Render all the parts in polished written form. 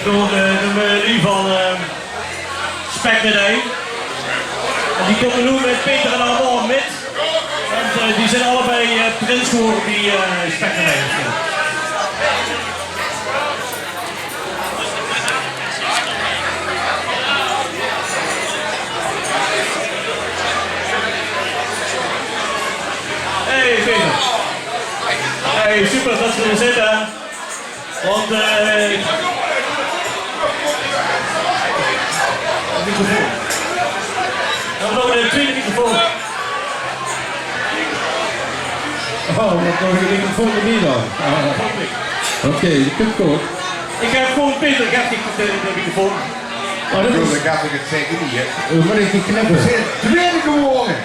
door de melodie van Spekmedij. En die komen nu met Peter en Armand met. Want die zijn allebei prins geworden die Spekmedij heeft. Hey Peter. Hey, super dat ze er zitten. Want microfoon. Dan hebben we de tweede microfoon. Oh, wat nog een microfoon er niet dan? Oké, je kunt kort. Ik heb gewoon Peter, ik heb niet de microfoon. Maar dat gaat ik het zeker niet, hè. Wat is die knippen? We zijn tweede geworden.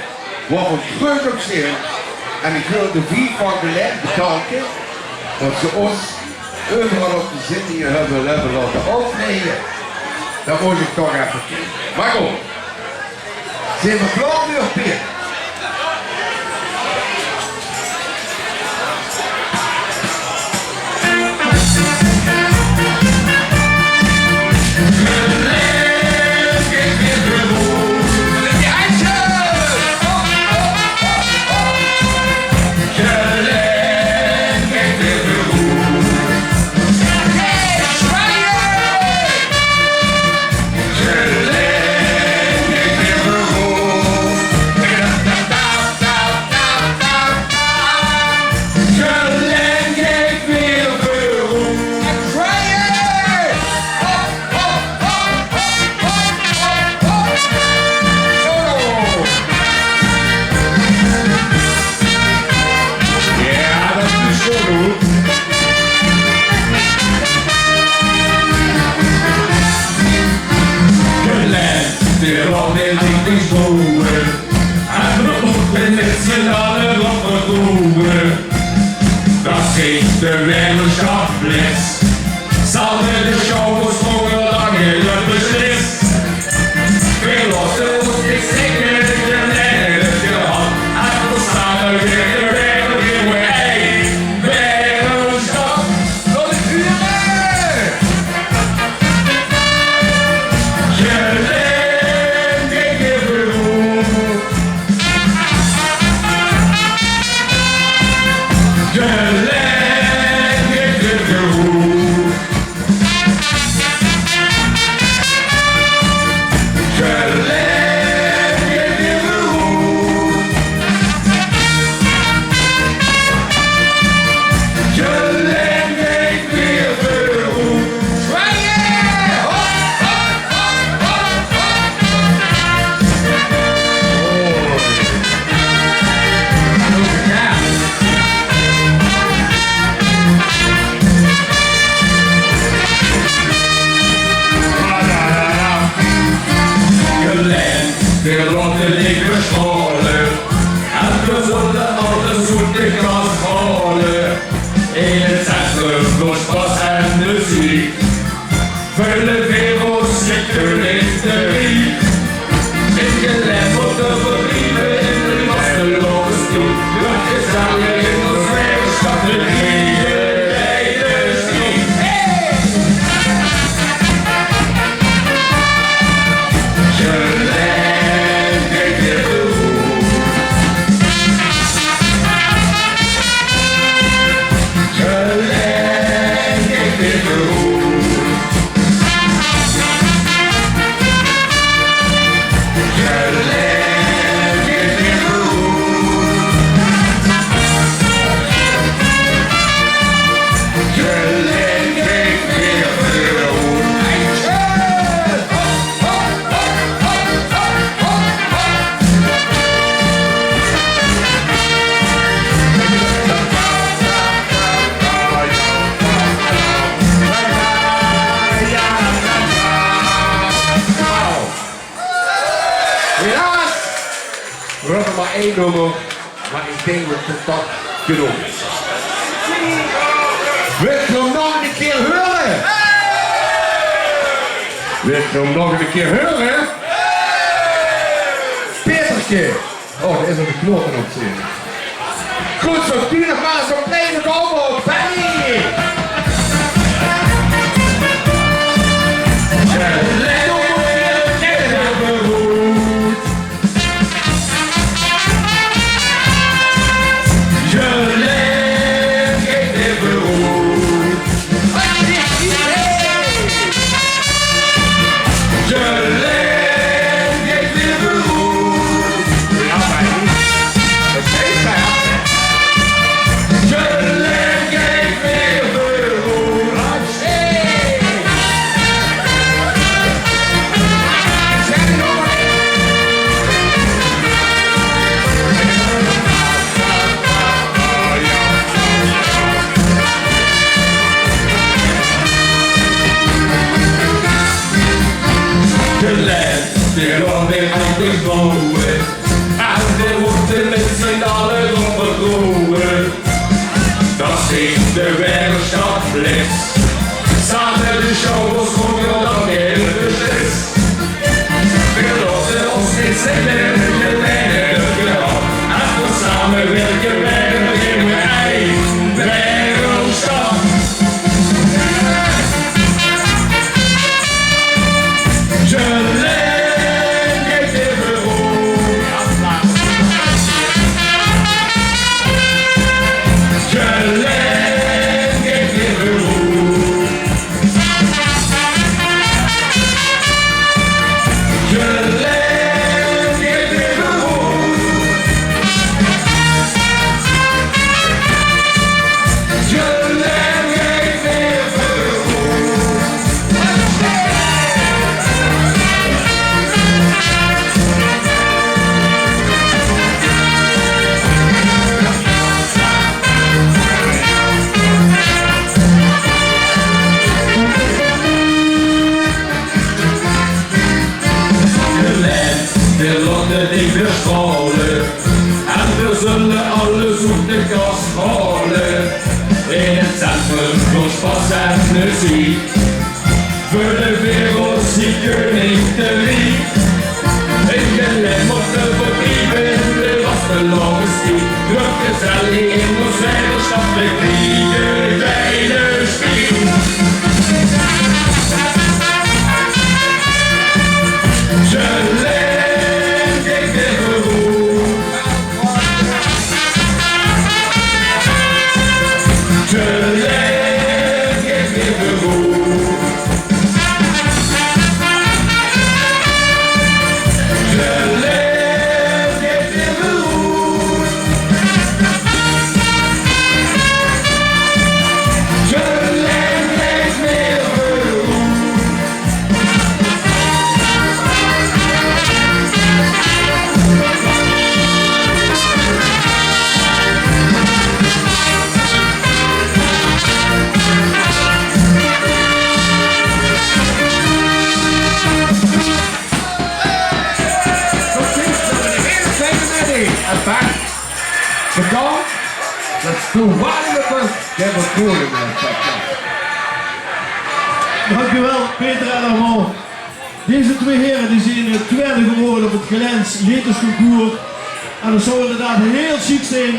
Wat een groot op zich. En ik wil de vier van Glen bedanken. Dat ze ons overal op de zitting hier hebben laten opnemen. Dat moet ik toch even doen. Maar goed. Zijn we klaar nu of Peter? Das geht der Wählerschaft Blitz. Sauber de show was voor lange beslist. Veel losse moet ik zeker de Nederlandse gehad. En we staan er weer de regel weer. Hey, Wählerschaft, dat is uren. Gelijk ik beroep. De ronde liggen scholen, en we zullen altijd zoete gras halen. In het centrum bloedpas en muziek, vullen wereld zeker in de wiek. Ik gelet op de verlieven in de vasteloze stoel, dat is aan je in de zwerfstad de We hebben maar één nummer, maar ik denk dat dat genoeg is. Wil je hem nog een keer horen? Wil je hem nog een keer horen? Petertje! Oh, er is een knopen op zich. Goed zo, 10 maar zo kleine komen op. Hey! weer alweer eindelijk bouwen. En we moeten met z'n allen op het roer. Dat zingt de werkstad blitz. Samen de show schroeven dat weer is. We laten ons niet zeggen, we lijnen gehad. En we samenwerken werden we in mijn eigen wereldstad. Je leeft even goed. Je leeft even goed. Je leeft even goed. Je leeft even goed. De landen die weer scholen en we zullen alle zoete kast halen. In het centrum Groespas en muziek, voor de wereld ziekening te lief. In de lem op de bedrijven, de was de logistiek, druk gezellig in ons wereldstad, we kriegen kleine spiel. Je leeft even goed. Je leeft even goed. Je leeft even goed. Je leeft even goed. Back. Bedankt. Let's do wonderful. Get a cool in there. Dankjewel Peter en Armand. Deze twee heren die zijn tweede geworden op het Gelens Letersconcours. En dat zou inderdaad heel chic zijn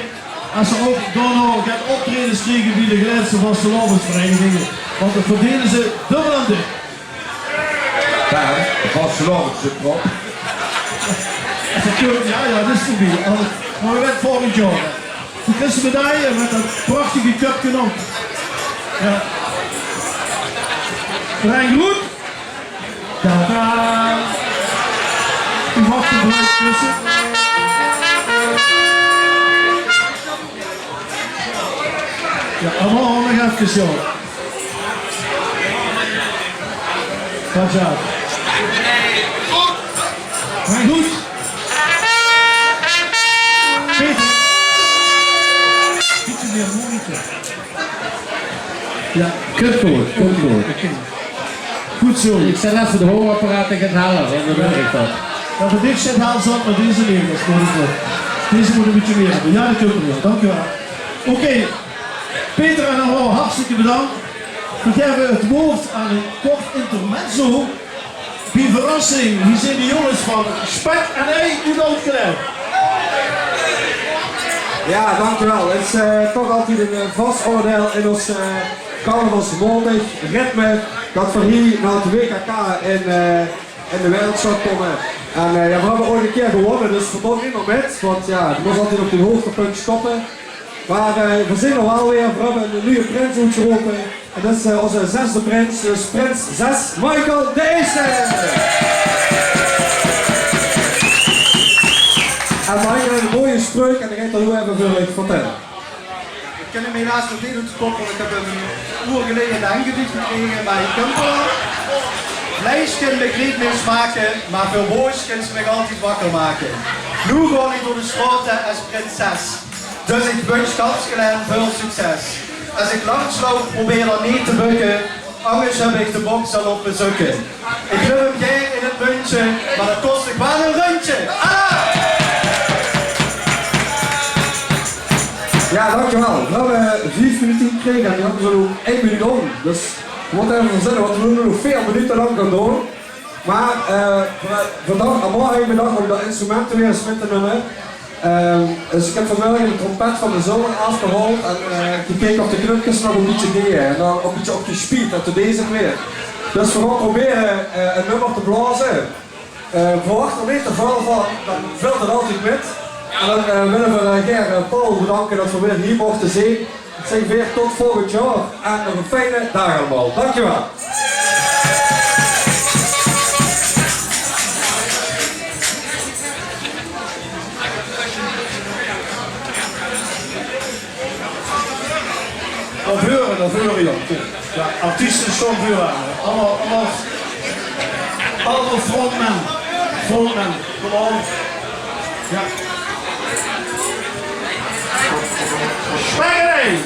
als ze ook dan nog gaan optredens kregen bij de Gelense vastelavondsverenigingen. Want dat verdelen ze dubbel aan dik. Daar, de vastelavondse prop. Ja, dat is voorbij. Maar we werden volgend jaar. De Christen medaille met dat prachtige cupje ook. Ja. Rijn Groen. Tada. U mag de bruid tussen. Ja, allemaal nog even, joh. Wat ja. Rijn goed. Peter. Iets meer moeite. Ja, Kutkoord. goed zo. Ik zet even de hoorapparaat in het halen, want dan werkt dat. Dat we dit set haal zat, maar deze leeg is. Deze moet een beetje meer hebben. Ja, dat kunt wel. Dankjewel. Oké. Peter en Armand, hartstikke bedankt. We geven het woord aan een kort intermezzo. Bij verrassing, hier zijn de jongens van Spek en Ei uit Oud-Gelijn. Ja, dankjewel. Het is toch altijd een vast onderdeel in ons carnavalsmondig ritme dat we hier naar het WKK in de wereldstad komen. En ja, we hebben ooit een keer gewonnen, dus verdomme niet meer met, want ja, het moest altijd op de hoogtepunt stoppen. Maar we zijn er wel weer, we hebben een nieuwe prins uitgeroepen. En dat is onze zesde prins, dus prins 6, Michael de Eerste. En Michael heeft een mooie spreuk en ik ga dat hoe even wil ik vertellen. Ik ken hem helaas nog niet uitgekomen, want ik heb hem een uur geleden in de hangedicht gekregen bij Kumpela. Vlees kan me niet mismaken, maar veel moois kan ze me altijd wakker maken. Nu ga ik door de straten als prinses. Dus ik wens Kapsgelijn veel succes. Als ik langsloop, probeer dan niet te bukken, anders heb ik de box al op bezoeken. Ik wil hem geen in het muntje, maar dat komt Dus we moeten even verzinnen, want we doen nog 4 minuten lang gaan doen. Maar vandaag en morgen bedankt om dat instrumenten weer eens mee te nemen. Dus ik heb vanmorgen de trompet van de zomer afgehaald en gekeken of de knopjes nog een beetje deden en dan een beetje op gespeed en toen deze weer. Dus we gaan proberen een nummer te blazen. Verwacht er niet te veel van, dan vult het altijd met. En dan willen we Ger Paul bedanken dat we weer hier mochten zien. Ik zeg weer tot volgend jaar en nog een fijne dag allemaal. Dankjewel. Dat vuren joh. Ja, artiesten staan vuren aan. Allemaal frontmen. Frontmen. Kom on. Ja. Spijkerij!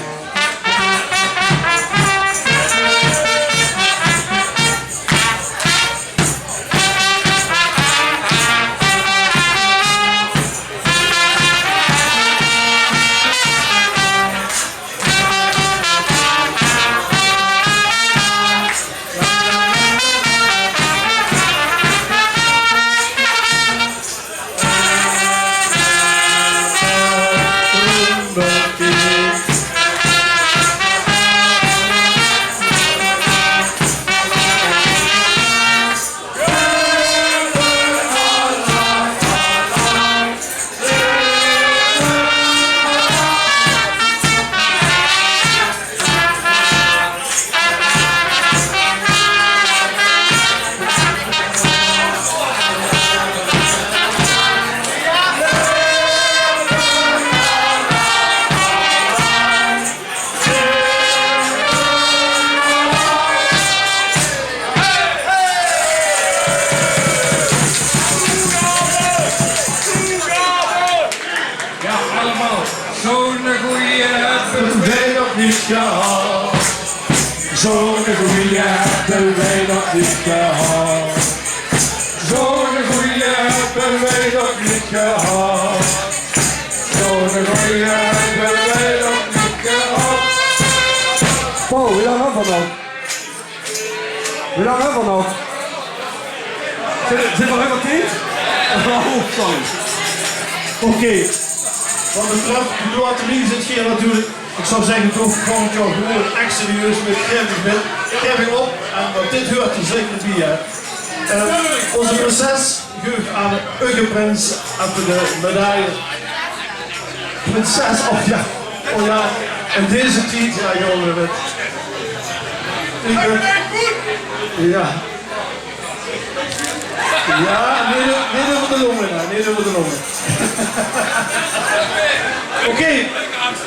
Zo'n goeie hebben wij nog niet gehad. Zo'n goeie hebben wij nog niet gehad. Zo'n goeie hebben wij nog niet gehad. Paul, hoe lang hebben we nog? Hoe lang hebben we nog? Zit er helemaal tijd? Oh, sorry. Oké. Wat betreft de loterie zit hier natuurlijk. Ik zou zeggen, toch volgend jaar gewoon echt serieus met Kevin op. En wat dit hoort er zeker bij. Onze prinses geeft aan de Uggeprins even de medaille. Prinses, oh ja. Oh ja. En deze tijd, ja jongen. Ja. Ja, nee over de longen. Nee over de longen. Oké,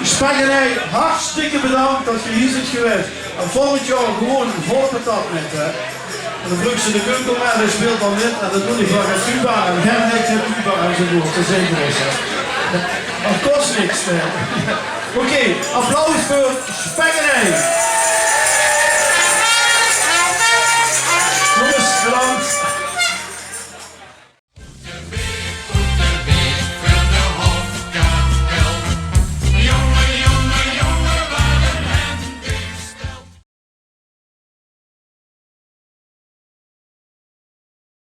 Spijkerij, hartstikke bedankt dat je hier zit geweest. En volgend jaar gewoon vol patat met hè. En dan vroeg ze de kunkel maar, hij speelt dan niet. En dat doe ik van tuba en Gerrit heeft tuba en zo door. Dat is zeker is hè. Dat kost niks. Oké, applaus voor Spijkerij.